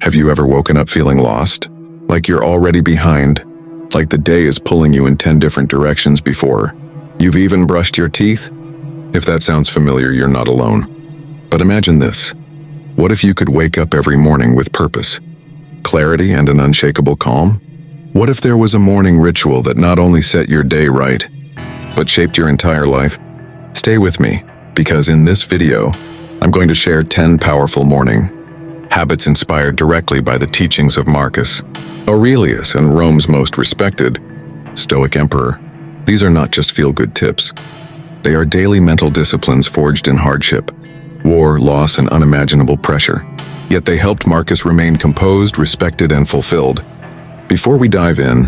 Have you ever woken up feeling lost? Like you're already behind? Like the day is pulling you in 10 different directions before you've even brushed your teeth? If that sounds familiar, you're not alone. But imagine this. What if you could wake up every morning with purpose, clarity, and an unshakable calm? What if there was a morning ritual that not only set your day right, but shaped your entire life? Stay with me, because in this video, I'm going to share 10 powerful morning habits inspired directly by the teachings of Marcus Aurelius and Rome's most respected Stoic emperor. These are not just feel-good tips. They are daily mental disciplines forged in hardship, war, loss, and unimaginable pressure. Yet they helped Marcus remain composed, respected, and fulfilled. Before we dive in,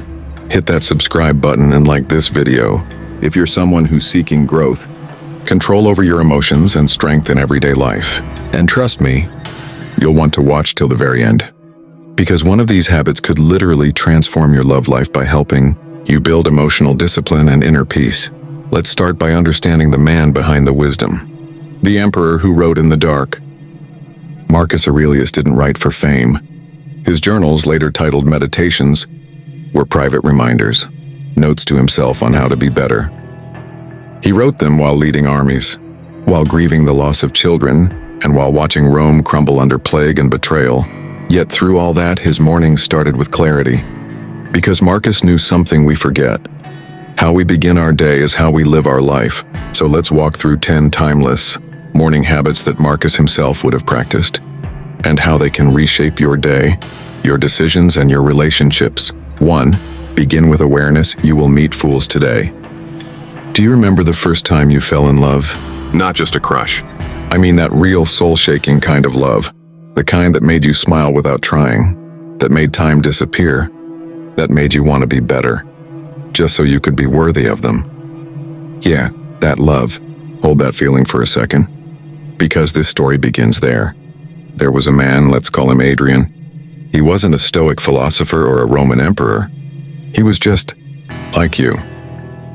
hit that subscribe button and like this video if you're someone who's seeking growth, control over your emotions, and strength in everyday life. And trust me, you'll want to watch till the very end. Because one of these habits could literally transform your love life by helping you build emotional discipline and inner peace. Let's start by understanding the man behind the wisdom. The emperor who wrote in the dark. Marcus Aurelius didn't write for fame. His journals, later titled Meditations, were private reminders, notes to himself on how to be better. He wrote them while leading armies, while grieving the loss of children, and while watching Rome crumble under plague and betrayal. Yet through all that, his mornings started with clarity. Because Marcus knew something we forget. How we begin our day is how we live our life. So let's walk through 10 timeless morning habits that Marcus himself would have practiced, and how they can reshape your day, your decisions, and your relationships. 1. Begin with awareness. You will meet fools today. Do you remember the first time you fell in love? Not just a crush. I mean that real soul-shaking kind of love. The kind that made you smile without trying, that made time disappear, that made you want to be better, just so you could be worthy of them. Yeah, that love. Hold that feeling for a second, because this story begins there. There was a man, let's call him Adrian. He wasn't a Stoic philosopher or a Roman emperor. He was just like you.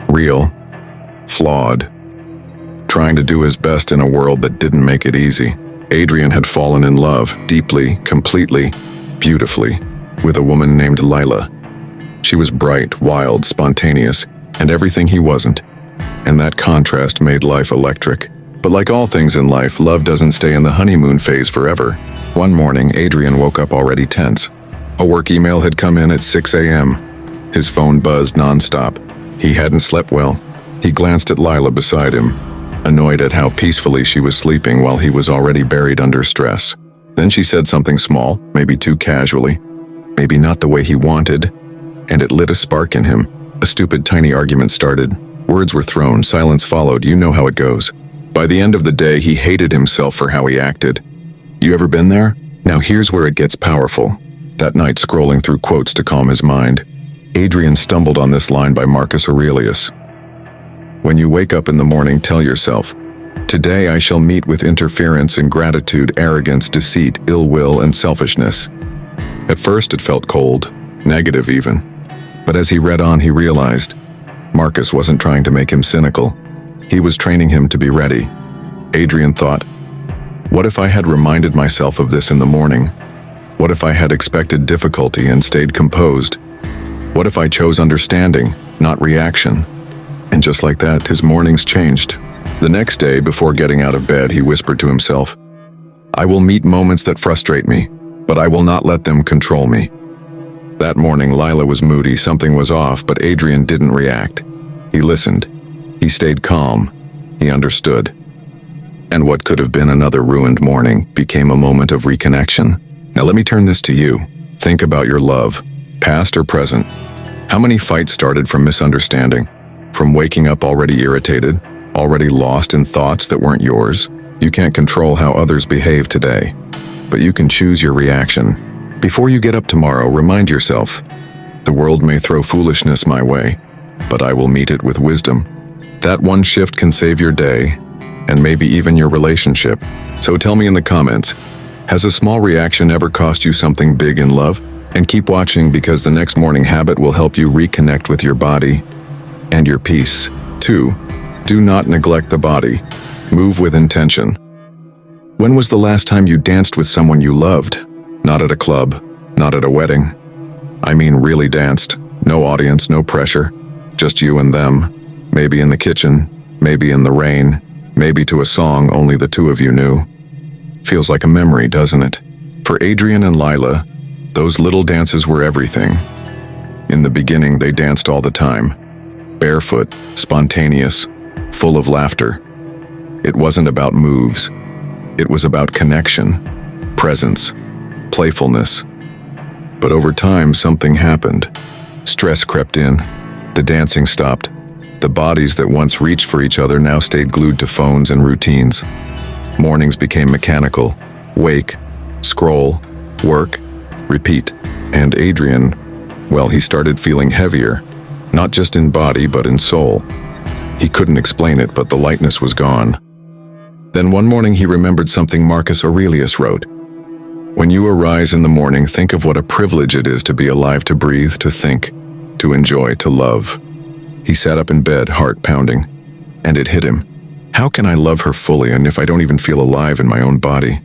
Real, flawed, trying to do his best in a world that didn't make it easy. Adrian had fallen in love, deeply, completely, beautifully, with a woman named Lila. She was bright, wild, spontaneous, and everything he wasn't. And that contrast made life electric. But like all things in life, love doesn't stay in the honeymoon phase forever. One morning, Adrian woke up already tense. A work email had come in at 6 a.m. His phone buzzed nonstop. He hadn't slept well. He glanced at Lila beside him, annoyed at how peacefully she was sleeping while he was already buried under stress. Then she said something small, maybe too casually, maybe not the way he wanted, and it lit a spark in him. A stupid tiny argument started. Words were thrown, silence followed. You know how it goes. By the end of the day, he hated himself for how he acted. You ever been there? Now here's where it gets powerful. That night, scrolling through quotes to calm his mind, Adrian stumbled on this line by Marcus Aurelius. When you wake up in the morning, tell yourself, "Today I shall meet with interference, ingratitude, arrogance, deceit, ill will, and selfishness." At first it felt cold, negative even. But as he read on, he realized Marcus wasn't trying to make him cynical. He was training him to be ready. Adrian thought, what if I had reminded myself of this in the morning? What if I had expected difficulty and stayed composed? What if I chose understanding, not reaction? And just like that, his mornings changed. The next day, before getting out of bed, he whispered to himself, "I will meet moments that frustrate me, but I will not let them control me." That morning, Lila was moody, something was off, but Adrian didn't react. He listened. He stayed calm. He understood. And what could have been another ruined morning became a moment of reconnection. Now let me turn this to you. Think about your love, past or present. How many fights started from misunderstanding? From waking up already irritated, already lost in thoughts that weren't yours? You can't control how others behave today, but you can choose your reaction. Before you get up tomorrow, remind yourself, the world may throw foolishness my way, but I will meet it with wisdom. That one shift can save your day, and maybe even your relationship. So tell me in the comments, has a small reaction ever cost you something big in love? And keep watching, because the next morning habit will help you reconnect with your body and your peace. 2. Do not neglect the body. Move with intention. When was the last time you danced with someone you loved? Not at a club, not at a wedding. I mean really danced, no audience, no pressure, just you and them, maybe in the kitchen, maybe in the rain, maybe to a song only the two of you knew. Feels like a memory, doesn't it? For Adrian and Lila, those little dances were everything. In the beginning, they danced all the time, barefoot, spontaneous, full of laughter. It wasn't about moves. It was about connection, presence, playfulness. But over time, something happened. Stress crept in. The dancing stopped. The bodies that once reached for each other now stayed glued to phones and routines. Mornings became mechanical. Wake, scroll, work, repeat. And Adrian, well, he started feeling heavier, not just in body but in soul. He couldn't explain it, but the lightness was gone. Then one morning he remembered something Marcus Aurelius wrote. When you arise in the morning, think of what a privilege it is to be alive, to breathe, to think, to enjoy, to love. He sat up in bed, heart pounding, and it hit him. How can I love her fully and if I don't even feel alive in my own body?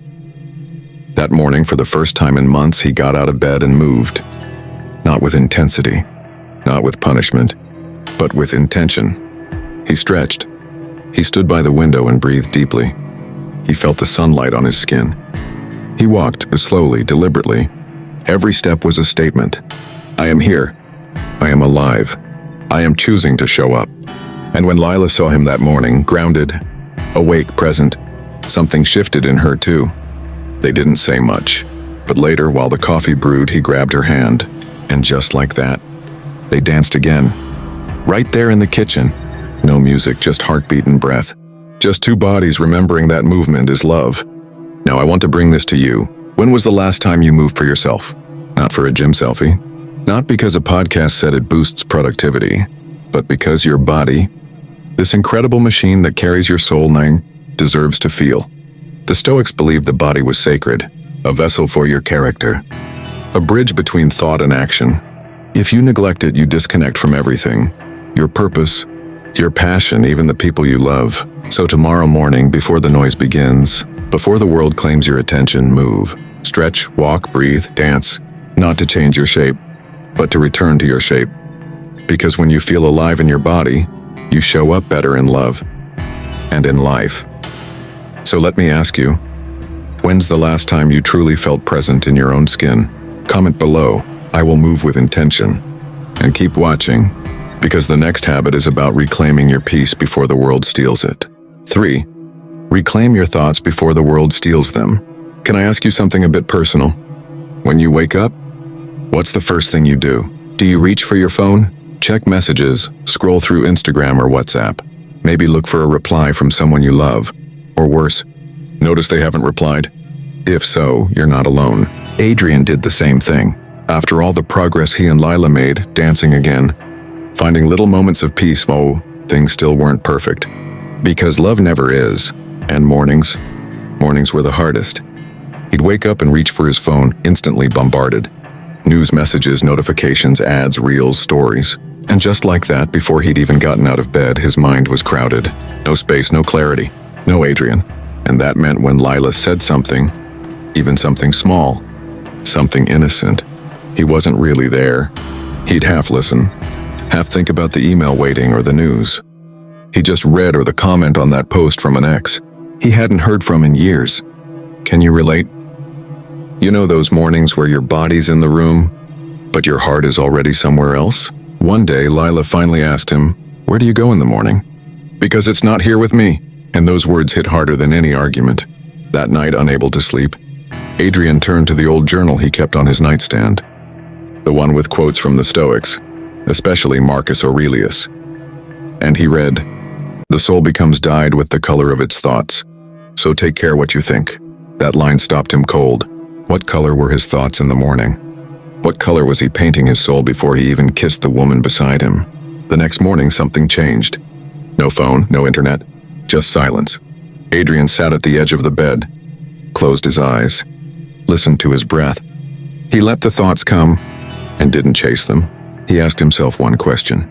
That morning, for the first time in months, he got out of bed and moved. Not with intensity, not with punishment, but with intention. He stretched. He stood by the window and breathed deeply. He felt the sunlight on his skin. He walked slowly, deliberately. Every step was a statement. I am here. I am alive. I am choosing to show up. And when Lila saw him that morning, grounded, awake, present, something shifted in her too. They didn't say much, but later, while the coffee brewed, he grabbed her hand, and just like that, they danced again. Right there in the kitchen. No music, just heartbeat and breath. Just two bodies remembering that movement is love. Now I want to bring this to you. When was the last time you moved for yourself? Not for a gym selfie. Not because a podcast said it boosts productivity, but because your body, this incredible machine that carries your soul, deserves to feel. The Stoics believed the body was sacred, a vessel for your character, a bridge between thought and action. If you neglect it, you disconnect from everything, your purpose, your passion, even the people you love. So tomorrow morning, before the noise begins, before the world claims your attention, move. Stretch, walk, breathe, dance, not to change your shape, but to return to your shape. Because when you feel alive in your body, you show up better in love and in life. So let me ask you, when's the last time you truly felt present in your own skin? Comment below. I will move with intention. And keep watching, because the next habit is about reclaiming your peace before the world steals it. 3. Reclaim your thoughts before the world steals them. Can I ask you something a bit personal? When you wake up, what's the first thing you do? Do you reach for your phone? Check messages, scroll through Instagram or WhatsApp. Maybe look for a reply from someone you love. Or worse, notice they haven't replied. If so, you're not alone. Adrian did the same thing. After all the progress he and Lila made, dancing again, finding little moments of peace, things still weren't perfect. Because love never is. And mornings were the hardest. He'd wake up and reach for his phone, instantly bombarded. News messages, notifications, ads, reels, stories. And just like that, before he'd even gotten out of bed, his mind was crowded. No space, no clarity, no Adrian. And that meant when Lila said something, even something small, something innocent, he wasn't really there. He'd half listen, half think about the email waiting or the news. He just read or the comment on that post from an ex he hadn't heard from in years. Can you relate? You know those mornings where your body's in the room, but your heart is already somewhere else? One day, Lila finally asked him, "Where do you go in the morning?" "Because it's not here with me." And those words hit harder than any argument. That night, unable to sleep, Adrian turned to the old journal he kept on his nightstand. The one with quotes from the Stoics, especially Marcus Aurelius. And he read, "The soul becomes dyed with the color of its thoughts, so take care what you think." That line stopped him cold. What color were his thoughts in the morning? What color was he painting his soul before he even kissed the woman beside him? The next morning, something changed. No phone, no internet, just silence. Adrian sat at the edge of the bed, closed his eyes, listened to his breath. He let the thoughts come and didn't chase them. He asked himself one question.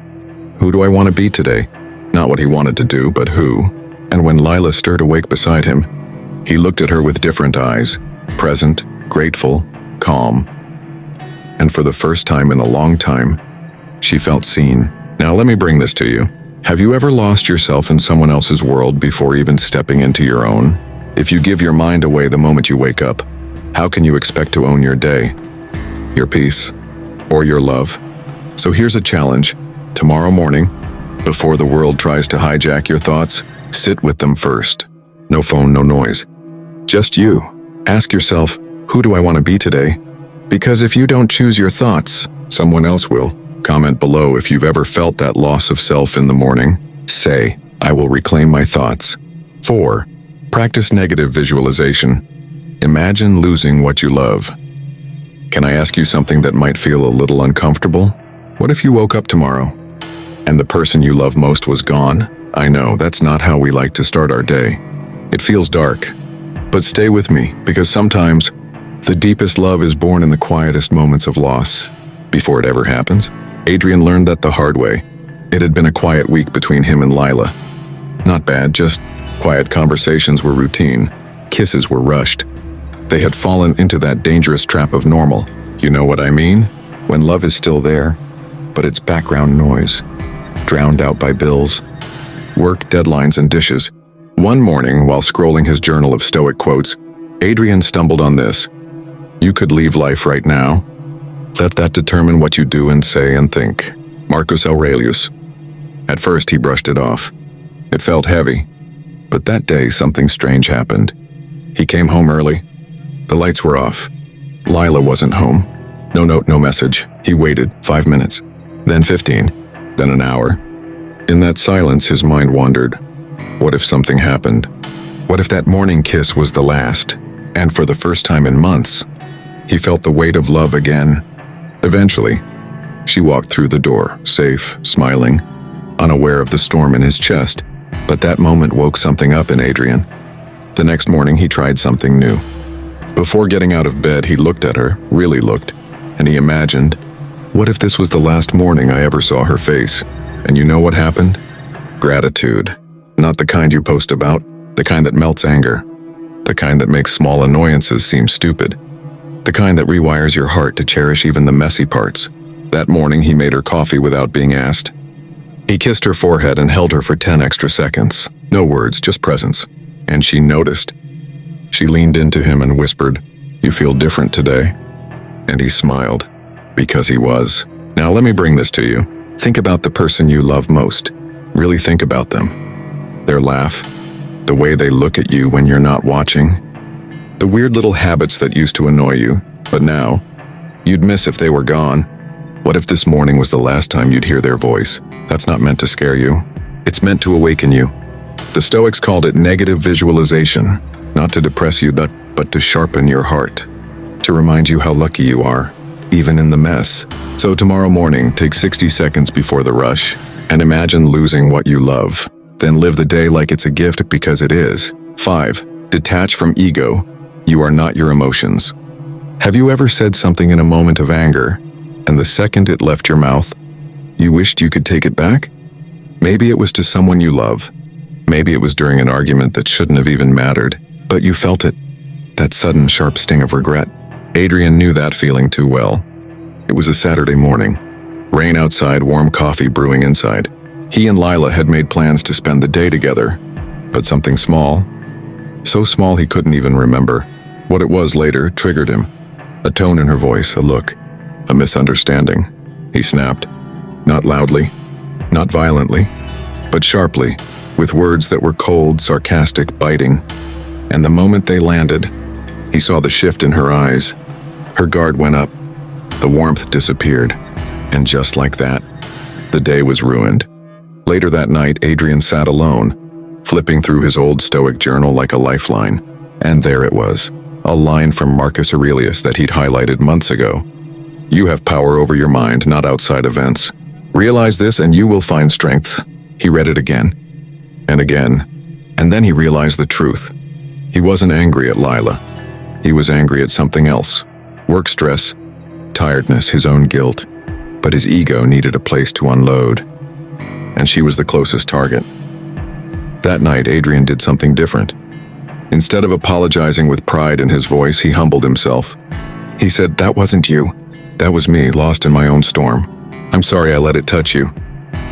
Who do I want to be today? Not what he wanted to do, but who? And when Lila stirred awake beside him, he looked at her with different eyes, present, grateful, calm. And for the first time in a long time, she felt seen. Now let me bring this to you. Have you ever lost yourself in someone else's world before even stepping into your own? If you give your mind away the moment you wake up, how can you expect to own your day, your peace, or your love? So here's a challenge. Tomorrow morning, before the world tries to hijack your thoughts, sit with them first. No phone, no noise. Just you. Ask yourself, who do I want to be today? Because if you don't choose your thoughts, someone else will. Comment below if you've ever felt that loss of self in the morning. Say, I will reclaim my thoughts. 4. Practice negative visualization. Imagine losing what you love. Can I ask you something that might feel a little uncomfortable? What if you woke up tomorrow and the person you love most was gone? I know, that's not how we like to start our day. It feels dark. But stay with me, because sometimes the deepest love is born in the quietest moments of loss. Before it ever happens, Adrian learned that the hard way. It had been a quiet week between him and Lila. Not bad, just quiet conversations were routine. Kisses were rushed. They had fallen into that dangerous trap of normal. You know what I mean? When love is still there, but it's background noise, drowned out by bills, work, deadlines, and dishes. One morning, while scrolling his journal of Stoic quotes, Adrian stumbled on this. You could leave life right now. Let that determine what you do and say and think. Marcus Aurelius. At first, he brushed it off. It felt heavy. But that day, something strange happened. He came home early. The lights were off. Lila wasn't home. No note, no message. He waited 5 minutes, then 15, then an hour. In that silence, his mind wandered. What if something happened? What if that morning kiss was the last? And for the first time in months, he felt the weight of love again. Eventually, she walked through the door, safe, smiling, unaware of the storm in his chest. But that moment woke something up in Adrian. The next morning, he tried something new. Before getting out of bed, he looked at her, really looked, and he imagined, what if this was the last morning I ever saw her face? And you know what happened? Gratitude. Not the kind you post about, the kind that melts anger, the kind that makes small annoyances seem stupid, the kind that rewires your heart to cherish even the messy parts. That morning, he made her coffee without being asked. He kissed her forehead and held her for 10 extra seconds. No words, just presence. And she noticed. She leaned into him and whispered, "You feel different today." And he smiled, because he was. Now let me bring this to you. Think about the person you love most. Really think about them. Their laugh, the way they look at you when you're not watching, the weird little habits that used to annoy you, but now, you'd miss if they were gone. What if this morning was the last time you'd hear their voice? That's not meant to scare you. It's meant to awaken you. The Stoics called it negative visualization, not to depress you, but to sharpen your heart, to remind you how lucky you are, even in the mess. So tomorrow morning, take 60 seconds before the rush, and imagine losing what you love. Then live the day like it's a gift, because it is. 5. Detach from ego. You are not your emotions. Have you ever said something in a moment of anger, and the second it left your mouth, you wished you could take it back? Maybe it was to someone you love. Maybe it was during an argument that shouldn't have even mattered, but you felt it. That sudden, sharp sting of regret. Adrian knew that feeling too well. It was a Saturday morning. Rain outside, warm coffee brewing inside. He and Lila had made plans to spend the day together, but something small, so small he couldn't even remember what it was later, triggered him. A tone in her voice, a look, a misunderstanding. He snapped. Not loudly, not violently, but sharply, with words that were cold, sarcastic, biting. And the moment they landed, he saw the shift in her eyes. Her guard went up, the warmth disappeared, and just like that, the day was ruined. Later that night, Adrian sat alone, flipping through his old Stoic journal like a lifeline, and there it was, a line from Marcus Aurelius that he'd highlighted months ago. You have power over your mind, not outside events. Realize this and you will find strength. He read it again, and then he realized the truth. He wasn't angry at Lila. He was angry at something else. Work stress, tiredness, his own guilt. But his ego needed a place to unload, and she was the closest target. That night, Adrian did something different. Instead of apologizing with pride in his voice, he humbled himself. He said, "That wasn't you. That was me, lost in my own storm. I'm sorry I let it touch you."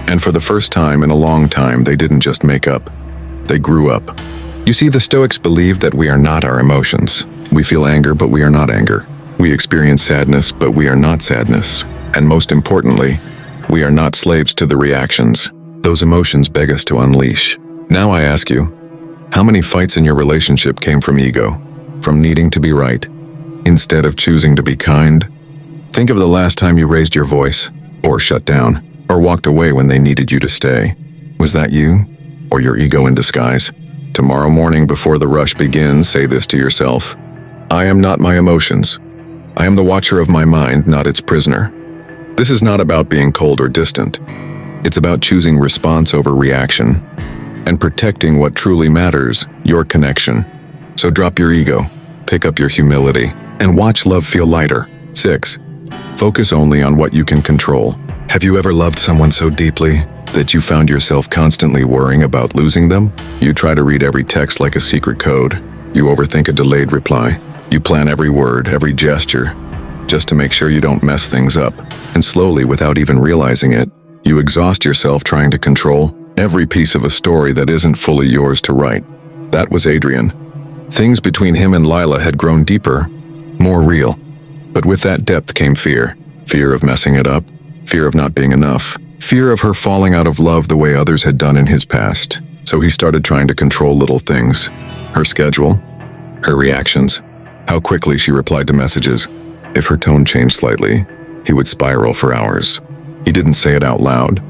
And for the first time in a long time, they didn't just make up. They grew up. You see, the Stoics believe that we are not our emotions. We feel anger, but we are not anger. We experience sadness, but we are not sadness. And most importantly, we are not slaves to the reactions. Those emotions beg us to unleash. Now I ask you, how many fights in your relationship came from ego, from needing to be right, instead of choosing to be kind? Think of the last time you raised your voice, or shut down, or walked away when they needed you to stay. Was that you, or your ego in disguise? Tomorrow morning before the rush begins, say this to yourself: I am not my emotions. I am the watcher of my mind, not its prisoner. This is not about being cold or distant. It's about choosing response over reaction and protecting what truly matters, your connection. So drop your ego, pick up your humility, and watch love feel lighter. 6. Focus only on what you can control. Have you ever loved someone so deeply that you found yourself constantly worrying about losing them? You try to read every text like a secret code. You overthink a delayed reply. You plan every word, every gesture, just to make sure you don't mess things up. And slowly, without even realizing it, you exhaust yourself trying to control every piece of a story that isn't fully yours to write. That was Adrian. Things between him and Lila had grown deeper, more real. But with that depth came fear. Fear of messing it up, fear of not being enough, fear of her falling out of love the way others had done in his past. So he started trying to control little things. Her schedule, her reactions, how quickly she replied to messages. If her tone changed slightly, he would spiral for hours. He didn't say it out loud,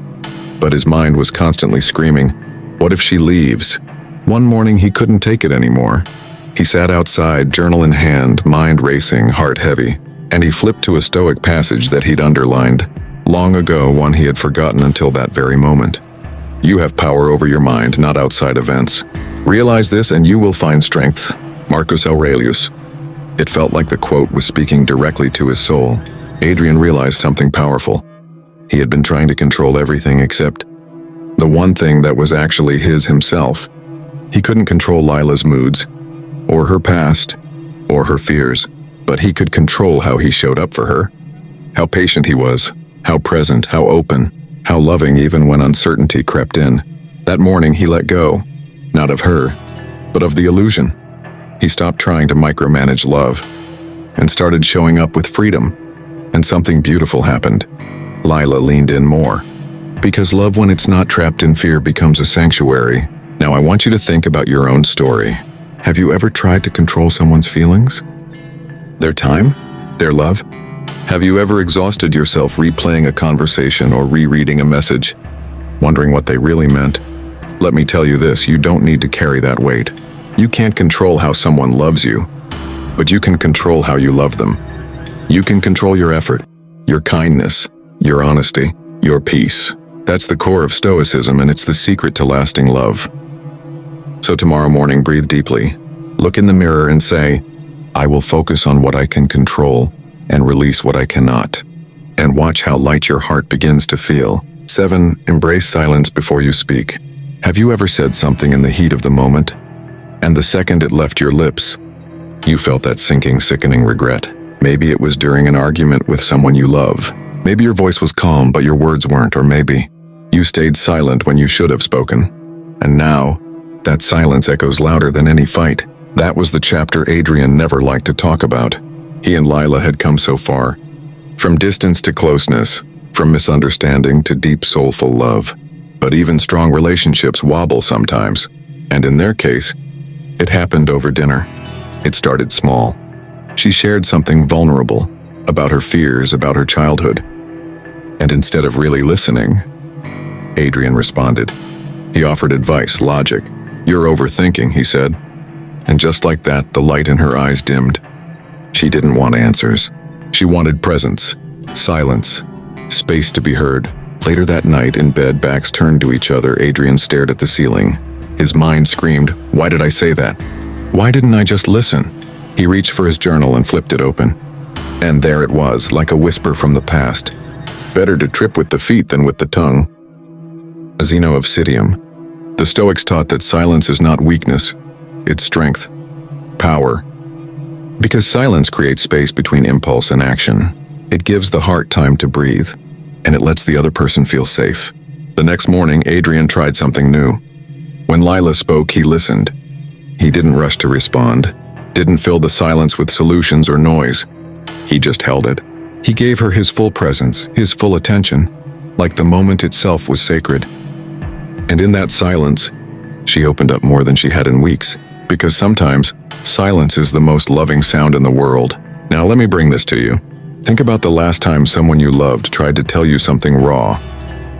but his mind was constantly screaming, what if she leaves? One morning he couldn't take it anymore. He sat outside, journal in hand, mind racing, heart heavy, and he flipped to a Stoic passage that he'd underlined long ago, one he had forgotten until that very moment. You have power over your mind, not outside events. Realize this and you will find strength. Marcus Aurelius. It felt like the quote was speaking directly to his soul. Adrian realized something powerful. He had been trying to control everything except the one thing that was actually his himself. He couldn't control Lila's moods, or her past, or her fears, but he could control how he showed up for her. How patient he was, how present, how open, how loving even when uncertainty crept in. That morning he let go, not of her, but of the illusion. He stopped trying to micromanage love and started showing up with freedom. And something beautiful happened. Lila leaned in more. Because love, when it's not trapped in fear, becomes a sanctuary. Now I want you to think about your own story. Have you ever tried to control someone's feelings? Their time? Their love? Have you ever exhausted yourself replaying a conversation or rereading a message, wondering what they really meant? Let me tell you this, you don't need to carry that weight. You can't control how someone loves you, but you can control how you love them. You can control your effort, your kindness, your honesty, your peace. That's the core of Stoicism, and it's the secret to lasting love. So tomorrow morning, breathe deeply. Look in the mirror and say, I will focus on what I can control and release what I cannot. And watch how light your heart begins to feel. 7. Embrace silence before you speak. Have you ever said something in the heat of the moment, and the second it left your lips, you felt that sinking, sickening regret? Maybe it was during an argument with someone you love. Maybe your voice was calm, but your words weren't, or maybe you stayed silent when you should have spoken. And now, that silence echoes louder than any fight. That was the chapter Adrian never liked to talk about. He and Lila had come so far, from distance to closeness, from misunderstanding to deep soulful love. But even strong relationships wobble sometimes, and in their case, it happened over dinner. It started small. She shared something vulnerable, about her fears, about her childhood. And instead of really listening, Adrian responded. He offered advice, logic. You're overthinking, he said. And just like that, the light in her eyes dimmed. She didn't want answers. She wanted presence, silence, space to be heard. Later that night, in bed, backs turned to each other, Adrian stared at the ceiling. His mind screamed, why did I say that? Why didn't I just listen? He reached for his journal and flipped it open. And there it was, like a whisper from the past. Better to trip with the feet than with the tongue. Zeno of Citium. The Stoics taught that silence is not weakness, it's strength, power. Because silence creates space between impulse and action. It gives the heart time to breathe, and it lets the other person feel safe. The next morning, Adrian tried something new. When Lila spoke, he listened. He didn't rush to respond, didn't fill the silence with solutions or noise. He just held it. He gave her his full presence, his full attention, like the moment itself was sacred. And in that silence, she opened up more than she had in weeks, because sometimes silence is the most loving sound in the world. Now let me bring this to you. Think about the last time someone you loved tried to tell you something raw,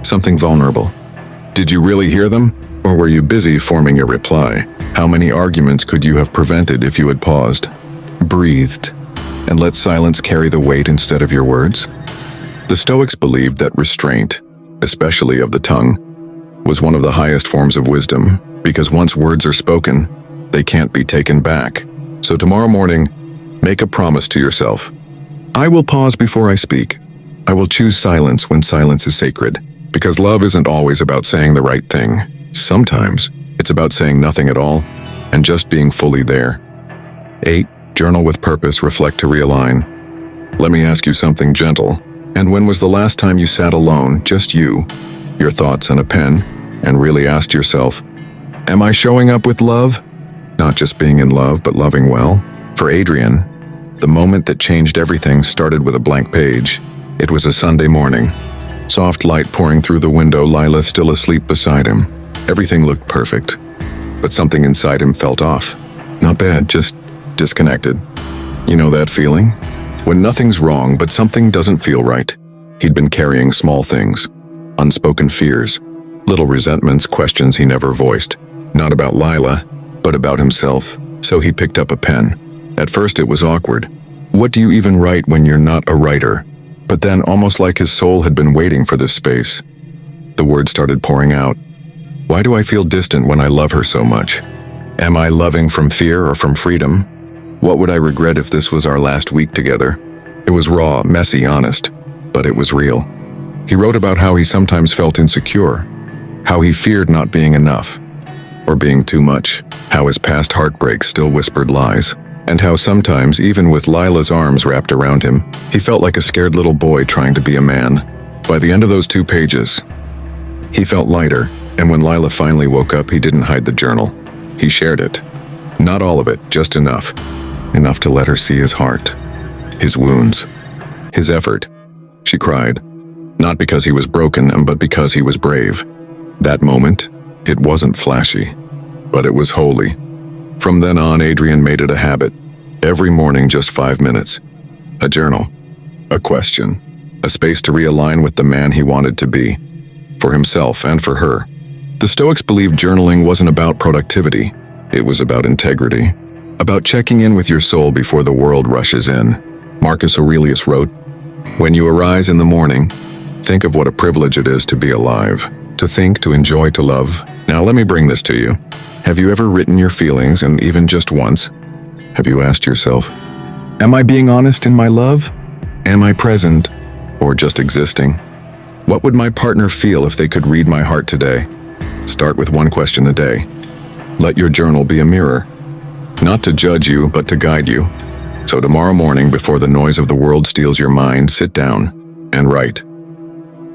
something vulnerable. Did you really hear them, or were you busy forming your reply? How many arguments could you have prevented if you had paused, breathed, and let silence carry the weight instead of your words? The Stoics believed that restraint, especially of the tongue, was one of the highest forms of wisdom, because once words are spoken, they can't be taken back. So tomorrow morning, make a promise to yourself. I will pause before I speak. I will choose silence when silence is sacred, because love isn't always about saying the right thing. Sometimes it's about saying nothing at all and just being fully there. 8. Journal with purpose, reflect to realign. Let me ask you something gentle. And when was the last time you sat alone, just you, your thoughts and a pen, and really asked yourself, am I showing up with love? Not just being in love, but loving well. For Adrian, the moment that changed everything started with a blank page. It was a Sunday morning. Soft light pouring through the window, Lila still asleep beside him. Everything looked perfect, but something inside him felt off. Not bad, just disconnected. You know that feeling? When nothing's wrong, but something doesn't feel right. He'd been carrying small things, unspoken fears, little resentments, questions he never voiced. Not about Lila, but about himself. So he picked up a pen. At first it was awkward. What do you even write when you're not a writer? But then, almost like his soul had been waiting for this space, the words started pouring out. Why do I feel distant when I love her so much? Am I loving from fear or from freedom? What would I regret if this was our last week together? It was raw, messy, honest, but it was real. He wrote about how he sometimes felt insecure, how he feared not being enough, or being too much, how his past heartbreaks still whispered lies, and how sometimes, even with Lila's arms wrapped around him, he felt like a scared little boy trying to be a man. By the end of those 2 pages, he felt lighter, and when Lila finally woke up, he didn't hide the journal. He shared it. Not all of it, just enough. Enough to let her see his heart, his wounds, his effort. She cried, not because he was broken, but because he was brave. That moment, it wasn't flashy, but it was holy. From then on, Adrian made it a habit. Every morning, just 5 minutes. A journal, a question, a space to realign with the man he wanted to be, for himself and for her. The Stoics believed journaling wasn't about productivity. It was about integrity, about checking in with your soul before the world rushes in. Marcus Aurelius wrote, "When you arise in the morning, think of what a privilege it is to be alive, to think, to enjoy, to love." Now let me bring this to you. Have you ever written your feelings, and even just once? Have you asked yourself, am I being honest in my love? Am I present, or just existing? What would my partner feel if they could read my heart today? Start with one question a day. Let your journal be a mirror, not to judge you, but to guide you. So tomorrow morning, before the noise of the world steals your mind, sit down and write.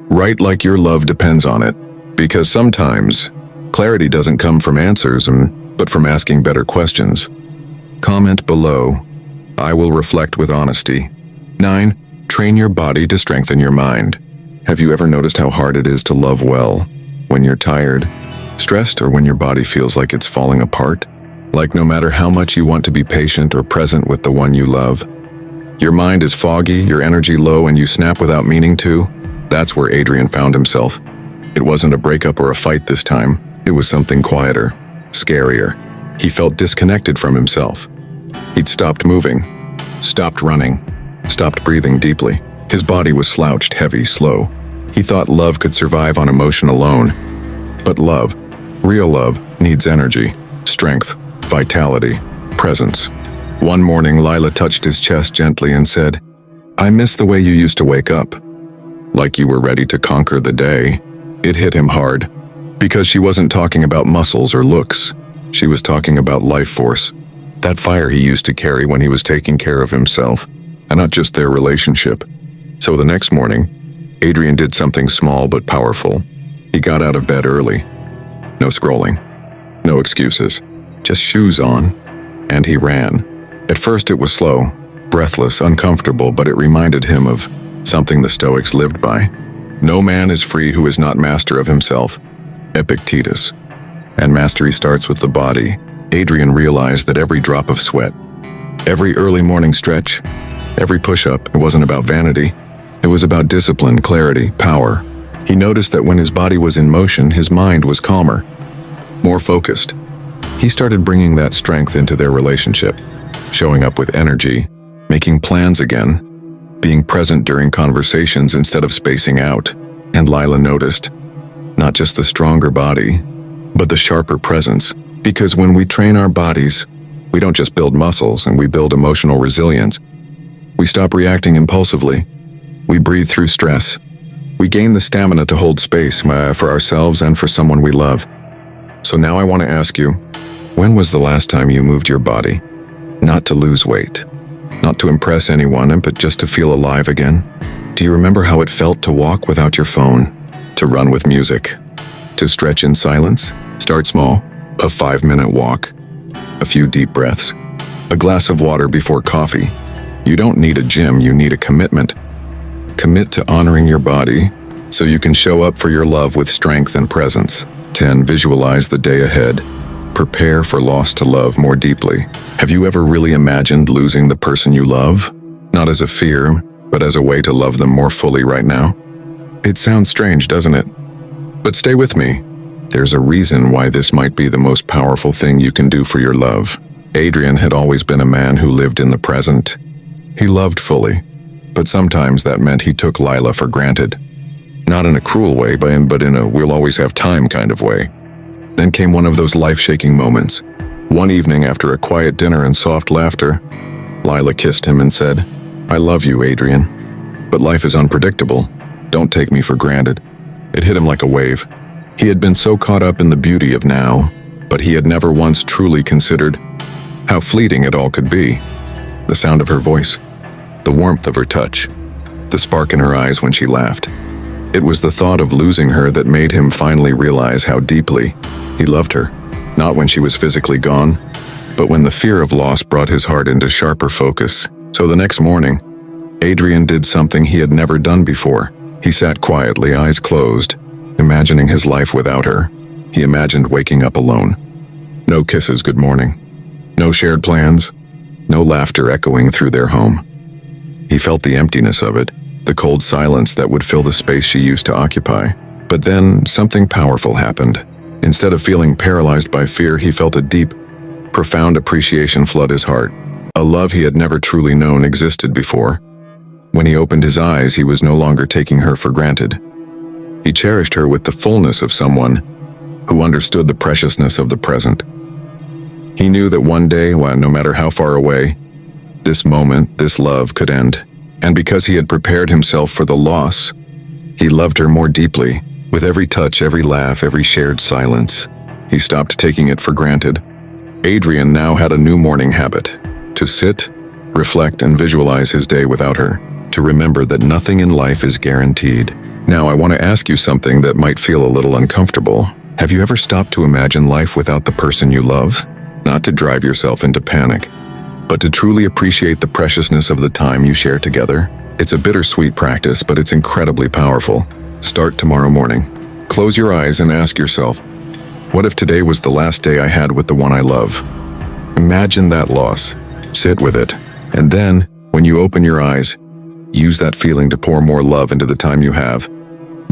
Write like your love depends on it, because sometimes clarity doesn't come from answers, but from asking better questions. Comment below. I will reflect with honesty. 9. Train your body to strengthen your mind. Have you ever noticed how hard it is to love well when you're tired, stressed, or when your body feels like it's falling apart? Like no matter how much you want to be patient or present with the one you love, your mind is foggy, your energy low, and you snap without meaning to? That's where Adrian found himself. It wasn't a breakup or a fight this time. It was something quieter, scarier. He felt disconnected from himself. He'd stopped moving, stopped running, stopped breathing deeply. His body was slouched, heavy, slow. He thought love could survive on emotion alone. But love, real love, needs energy, strength, vitality, presence. One morning, Lila touched his chest gently and said, "I miss the way you used to wake up." Like you were ready to conquer the day. It hit him hard, because she wasn't talking about muscles or looks. She was talking about life force. That fire he used to carry when he was taking care of himself, and not just their relationship. So the next morning, Adrian did something small but powerful. He got out of bed early. No scrolling. No excuses. Just shoes on. And he ran. At first it was slow, breathless, uncomfortable, but it reminded him of something the Stoics lived by. No man is free who is not master of himself. Epictetus. And mastery starts with the body. Adrian realized that every drop of sweat, every early morning stretch, every push-up, it wasn't about vanity. It was about discipline, clarity, power. He noticed that when his body was in motion, his mind was calmer, more focused. He started bringing that strength into their relationship, showing up with energy, making plans again, being present during conversations instead of spacing out. And Lila noticed, not just the stronger body, but the sharper presence. Because when we train our bodies, we don't just build muscles and we build emotional resilience. We stop reacting impulsively. We breathe through stress. We gain the stamina to hold space for ourselves and for someone we love. So now I want to ask you, when was the last time you moved your body? Not to lose weight, not to impress anyone, but just to feel alive again? Do you remember how it felt to walk without your phone, to run with music, to stretch in silence? Start small, a 5-minute walk, a few deep breaths, a glass of water before coffee. You don't need a gym, you need a commitment. Commit to honoring your body so you can show up for your love with strength and presence. 10. Visualize the day ahead. Prepare for loss to love more deeply. Have you ever really imagined losing the person you love? Not as a fear, but as a way to love them more fully right now? It sounds strange, doesn't it? But stay with me. There's a reason why this might be the most powerful thing you can do for your love. Adrian had always been a man who lived in the present. He loved fully, but sometimes that meant he took Lila for granted. Not in a cruel way, but in a we'll always have time kind of way. Then came one of those life-shaking moments. One evening after a quiet dinner and soft laughter, Lila kissed him and said, "I love you, Adrian. But life is unpredictable. Don't take me for granted." It hit him like a wave. He had been so caught up in the beauty of now, but he had never once truly considered how fleeting it all could be. The sound of her voice, the warmth of her touch, the spark in her eyes when she laughed. It was the thought of losing her that made him finally realize how deeply he loved her. Not when she was physically gone, but when the fear of loss brought his heart into sharper focus. So the next morning, Adrian did something he had never done before. He sat quietly, eyes closed, imagining his life without her. He imagined waking up alone. No kisses, good morning. No shared plans. No laughter echoing through their home. He felt the emptiness of it, the cold silence that would fill the space she used to occupy. But then something powerful happened. Instead of feeling paralyzed by fear, he felt a deep, profound appreciation flood his heart. A love he had never truly known existed before. When he opened his eyes, he was no longer taking her for granted. He cherished her with the fullness of someone who understood the preciousness of the present. He knew that one day, no matter how far away, this moment, this love could end. And because he had prepared himself for the loss, he loved her more deeply. With every touch, every laugh, every shared silence, he stopped taking it for granted. Adrian now had a new morning habit: to sit, reflect, and visualize his day without her, to remember that nothing in life is guaranteed. Now, I want to ask you something that might feel a little uncomfortable. Have you ever stopped to imagine life without the person you love? Not to drive yourself into panic, but to truly appreciate the preciousness of the time you share together. It's a bittersweet practice, but it's incredibly powerful. Start tomorrow morning. Close your eyes and ask yourself, what if today was the last day I had with the one I love? Imagine that loss. Sit with it. And then, when you open your eyes, use that feeling to pour more love into the time you have.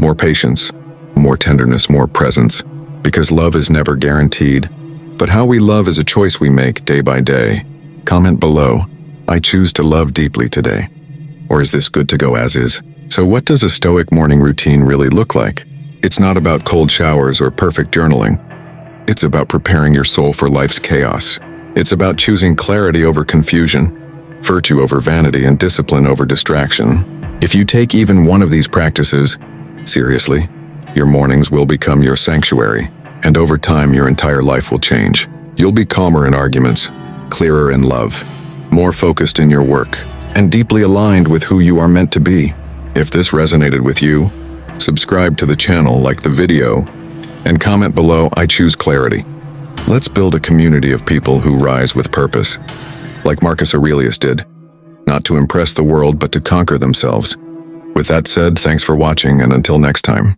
More patience, more tenderness, more presence. Because love is never guaranteed. But how we love is a choice we make day by day. Comment below, I choose to love deeply today. Or is this good to go as is? So what does a Stoic morning routine really look like? It's not about cold showers or perfect journaling. It's about preparing your soul for life's chaos. It's about choosing clarity over confusion, virtue over vanity, and discipline over distraction. If you take even one of these practices seriously, your mornings will become your sanctuary, and over time your entire life will change. You'll be calmer in arguments, clearer in love, more focused in your work, and deeply aligned with who you are meant to be. If this resonated with you, subscribe to the channel, like the video, and comment below, "I choose clarity." Let's build a community of people who rise with purpose, like Marcus Aurelius did, not to impress the world but to conquer themselves. With that said, thanks for watching, and until next time.